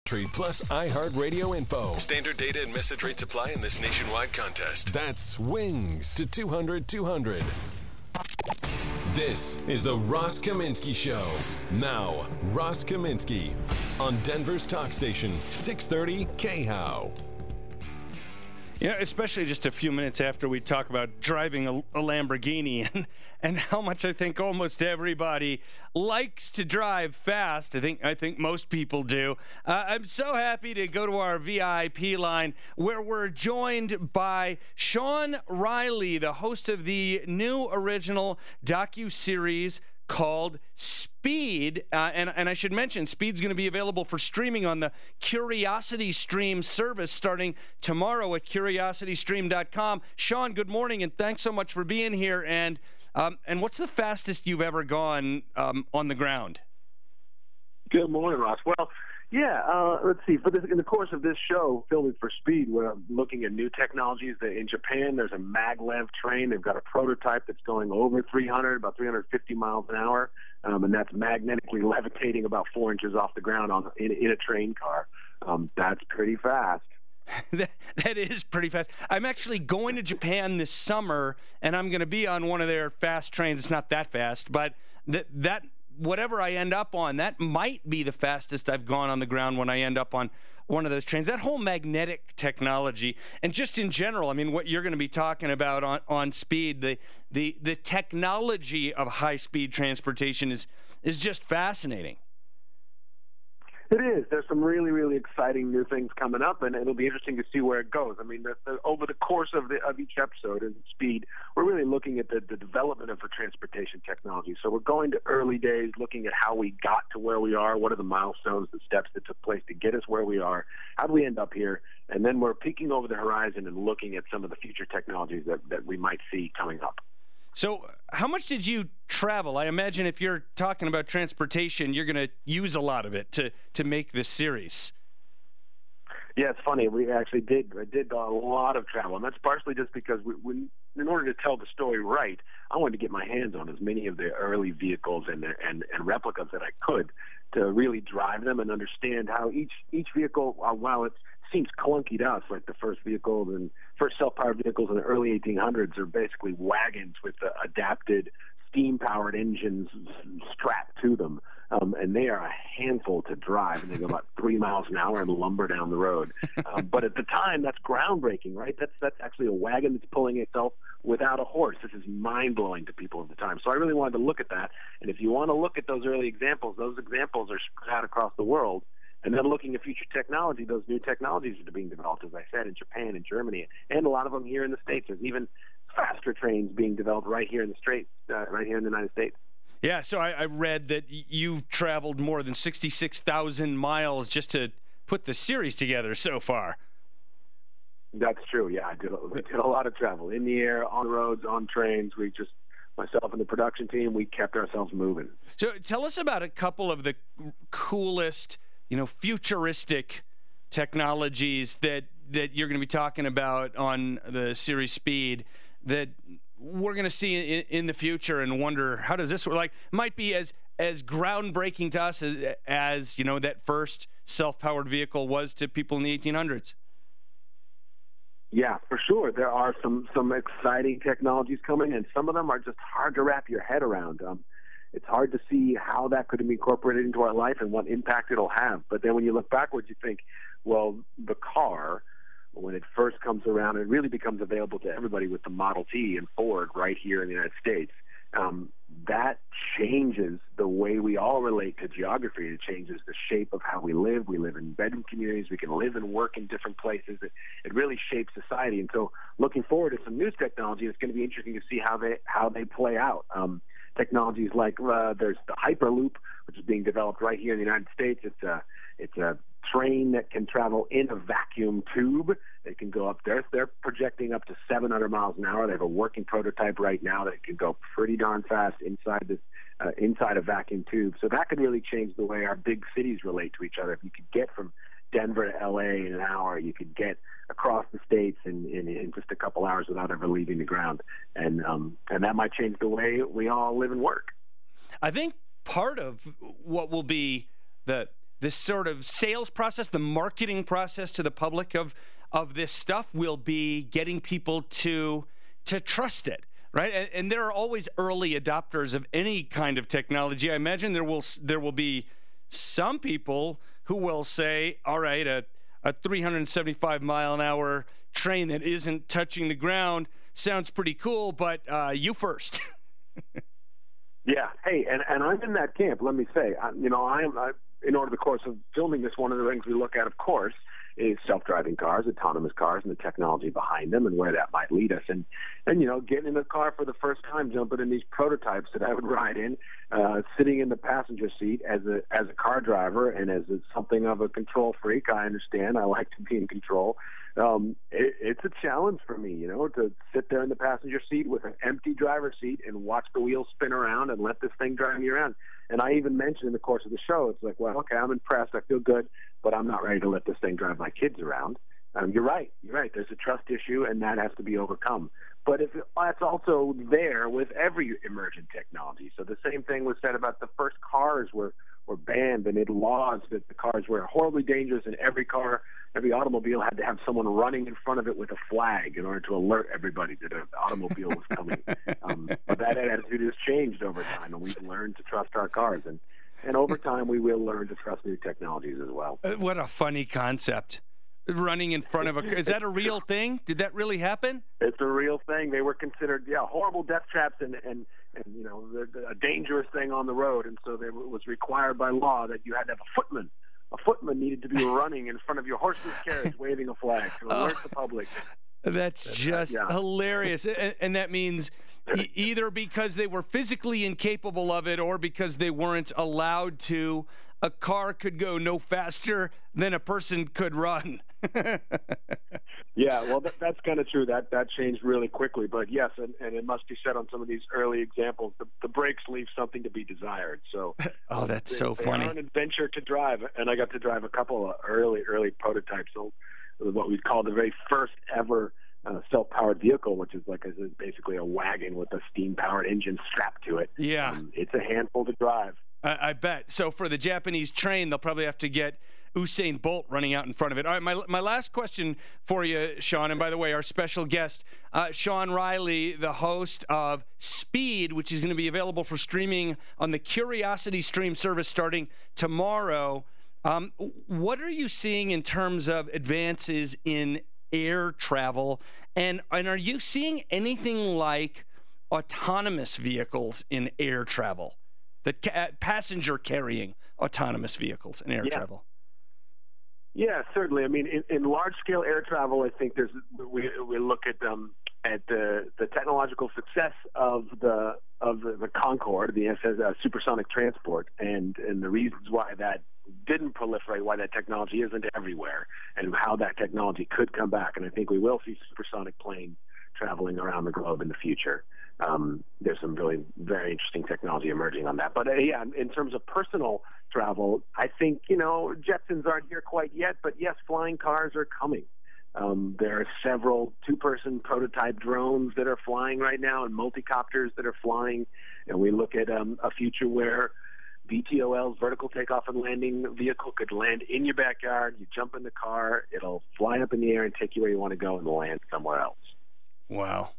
Plus iHeartRadio info. Standard data and message rates apply in this nationwide contest. That's Wings to 200-200. This is the Ross Kaminsky Show. Now, Ross Kaminsky on Denver's talk station, 630 KHOW. You know, especially just a few minutes after we talk about driving a Lamborghini and how much I think almost everybody likes to drive fast. I think most people do. I'm so happy to go to our VIP line where we're joined by Sean Riley, the host of the new original docuseries called Speed, and I should mention, Speed's going to be available for streaming on the Curiosity Stream service starting tomorrow at curiositystream.com. Sean, good morning, and thanks so much for being here. And what's the fastest you've ever gone on the ground? Good morning, Ross. Well, yeah, let's see. In the course of this show, filming for Speed, we're looking at new technologies. In Japan, there's a maglev train. They've got a prototype that's going over 350 miles an hour, and that's magnetically levitating about 4 inches off the ground in a train car. That's pretty fast. That is pretty fast. I'm actually going to Japan this summer, and I'm going to be on one of their fast trains. It's not that fast, but that whatever I end up on, that might be the fastest I've gone on the ground when I end up on one of those trains. That whole magnetic technology, and just in general, I mean, what you're going to be talking about on Speed, the technology of high-speed transportation is just fascinating. It is. There's some really, really exciting new things coming up, and it'll be interesting to see where it goes. I mean, over the course of each episode in Speed, we're really looking at the development of the transportation technology. So we're going to early days, looking at how we got to where we are, what are the milestones, the steps that took place to get us where we are, how do we end up here, and then we're peeking over the horizon and looking at some of the future technologies that we might see coming up. So how much did you travel? I imagine if you're talking about transportation, you're going to use a lot of it to make this series. Yeah, it's funny. We actually did a lot of travel, and that's partially just because in order to tell the story right, I wanted to get my hands on as many of the early vehicles and replicas that I could to really drive them and understand how each vehicle, while it seems clunky to us, like the first self-powered vehicles in the early 1800s are basically wagons with adapted steam-powered engines strapped to them, and they are a handful to drive, and they go about 3 miles an hour and lumber down the road. But at the time, that's groundbreaking, right? That's actually a wagon that's pulling itself without a horse. This is mind-blowing to people at the time. So I really wanted to look at that, and if you want to look at those early examples, those examples are spread out across the world. And then looking at future technology, those new technologies that are being developed, as I said, in Japan and Germany, and a lot of them here in the States. There's even faster trains being developed right here in the United States. Yeah, so I read that you've traveled more than 66,000 miles just to put the series together so far. That's true, yeah. We did a lot of travel in the air, on the roads, on trains. Myself and the production team, we kept ourselves moving. So tell us about a couple of the coolest, futuristic technologies that you're going to be talking about on the series Speed that we're going to see in the future and wonder, how does this work? Like, might be as groundbreaking to us as that first self-powered vehicle was to people in the 1800s. Yeah, for sure. There are some exciting technologies coming, and some of them are just hard to wrap your head around. It's hard to see how that could be incorporated into our life and what impact it'll have. But then when you look backwards, you think, well, the car, when it first comes around, it really becomes available to everybody with the Model T and Ford right here in the United States. That changes the way we all relate to geography. It changes the shape of how we live. We live in bedroom communities. We can live and work in different places. It really shapes society. And so looking forward to some new technology, it's going to be interesting to see how they play out. Technologies like there's the Hyperloop, which is being developed right here in the United States. It's a train that can travel in a vacuum tube. They can go up there. They're projecting up to 700 miles an hour. They have a working prototype right now that can go pretty darn fast inside a vacuum tube. So that could really change the way our big cities relate to each other. If you could get from Denver to LA in an hour, you could get across the states in just a couple hours without ever leaving the ground. And that might change the way we all live and work. I think part of what will be the the sort of sales process, the marketing process to the public of this stuff will be getting people to trust it, right? And there are always early adopters of any kind of technology. I imagine there will be some people who will say, all right, a 375 mile an hour train that isn't touching the ground sounds pretty cool, but you first. Yeah. Hey, and I'm in that camp. Let me say, in order the course of filming this, one of the things we look at, of course, is self-driving cars, autonomous cars, and the technology behind them, and where that might lead us. And getting in a car for the first time, jumping in these prototypes that I would ride in, sitting in the passenger seat as a car driver and as something of a control freak. I understand. I like to be in control. It's a challenge for me, to sit there in the passenger seat with an empty driver's seat and watch the wheels spin around and let this thing drive me around. And I even mentioned in the course of the show, it's like, well, okay, I'm impressed. I feel good, but I'm not ready to let this thing drive my kids around. You're right. There's a trust issue, and that has to be overcome. But that's also there with every emergent technology. So the same thing was said about the first cars were banned, and made laws that the cars were horribly dangerous, and every automobile had to have someone running in front of it with a flag in order to alert everybody that an automobile was coming. But that attitude has changed over time, and we've learned to trust our cars. And over time, we will learn to trust new technologies as well. What a funny concept. Running in front of is that a real thing? Did that really happen? It's a real thing. They were considered, horrible death traps and a dangerous thing on the road. And so it was required by law that you had to have a footman. A footman needed to be running in front of your horse's carriage, waving a flag to alert the public. That's just hilarious. And that means either because they were physically incapable of it or because they weren't allowed to, a car could go no faster than a person could run. Yeah, well, that's kind of true. That changed really quickly. But yes, and it must be said on some of these early examples, the brakes leave something to be desired. So, that's so they funny. are an adventure to drive, and I got to drive a couple of early prototypes. So, what we call the very first ever self-powered vehicle, which is basically a wagon with a steam-powered engine strapped to it. Yeah, it's a handful to drive. I bet. So for the Japanese train, they'll probably have to get Usain Bolt running out in front of it. All right, my last question for you, Sean, and by the way, our special guest, Sean Riley, the host of Speed, which is going to be available for streaming on the Curiosity Stream service starting tomorrow. What are you seeing in terms of advances in air travel, and are you seeing anything like autonomous vehicles in air travel? The passenger carrying autonomous vehicles in air travel. Yeah, certainly. I mean, in large-scale air travel, I think we look at the technological success of the Concorde, the supersonic transport, and the reasons why that didn't proliferate, why that technology isn't everywhere, and how that technology could come back. And I think we will see supersonic planes traveling around the globe in the future. There's some really very interesting technology emerging on that. But in terms of personal travel, I think, Jetsons aren't here quite yet, but yes, flying cars are coming. There are several two-person prototype drones that are flying right now and multicopters that are flying. And we look at a future where VTOL's vertical takeoff and landing vehicle could land in your backyard. You jump in the car, it'll fly up in the air and take you where you want to go and land somewhere else. Wow.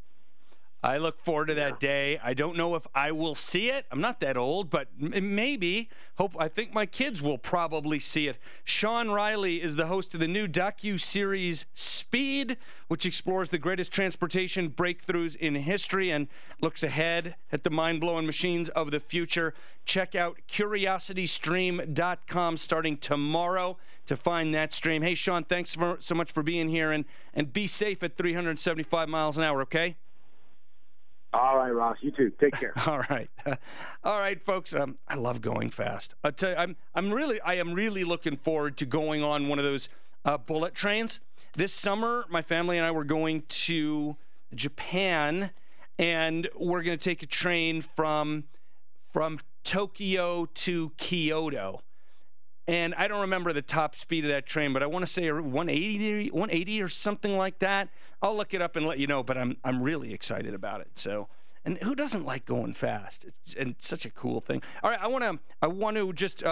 I look forward to that day. I don't know if I will see it. I'm not that old, but maybe. I think my kids will probably see it. Sean Riley is the host of the new docu-series Speed, which explores the greatest transportation breakthroughs in history and looks ahead at the mind-blowing machines of the future. Check out curiositystream.com starting tomorrow to find that stream. Hey, Sean, thanks so much for being here, and be safe at 375 miles an hour, okay? All right, Ross. You too. Take care. All right, folks. I love going fast. I tell you, I am really looking forward to going on one of those bullet trains this summer. My family and I were going to Japan, and we're going to take a train from Tokyo to Kyoto. And I don't remember the top speed of that train, but I want to say 180 or something like that. I'll look it up and let you know, but I'm really excited about it. So, and who doesn't like going fast? It's such a cool thing. All right, I want to just